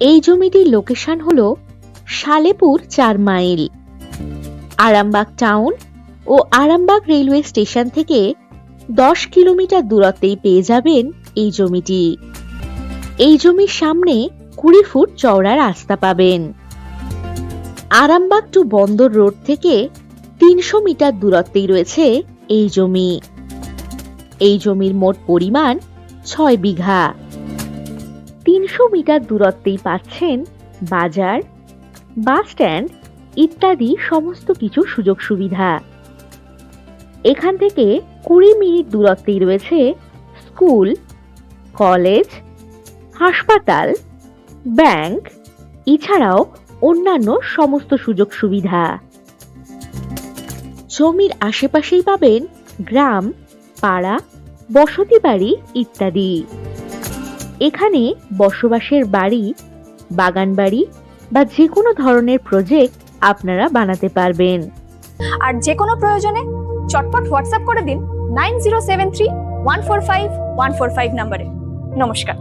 এই জমিটির লোকেশন হলো সালেপুর 4 মাইল। আরামবাগ টাউন ও আরামবাগ রেলওয়ে স্টেশন থেকে 10 কিলোমিটার দূরত্বেই পেয়ে যাবেন এই জমিটি। এই জমির সামনে 20 ফুট চওড়া রাস্তা পাবেন। আরামবাগ টু বন্দর রোড থেকে 300 মিটার দূরত্বেই রয়েছে এই জমি। এই জমির মোট পরিমাণ 6 বিঘা। 300 মিটার দূরত্বেই পাচ্ছেন বাজার, বাস স্ট্যান্ড ইত্যাদি সমস্ত কিছু সুযোগ সুবিধা। এখান থেকে 20 মিনিট দূরত্বেই রয়েছে স্কুল, কলেজ, হাসপাতাল, ব্যাংক এছাড়াও অন্যান্য সমস্ত সুযোগ সুবিধা। জমির আশেপাশেই পাবেন গ্রাম, পাড়া, বসতি বাড়ি ইত্যাদি। এখানে বসবাসের বাড়ি, বাগান বাড়ি বা যে কোনো ধরনের প্রজেক্ট আপনারা বানাতে পারবেন। আর যে কোনো প্রয়োজনে চটপট হোয়াটসঅ্যাপ করে দিন 9073145145 নম্বরে। নমস্কার।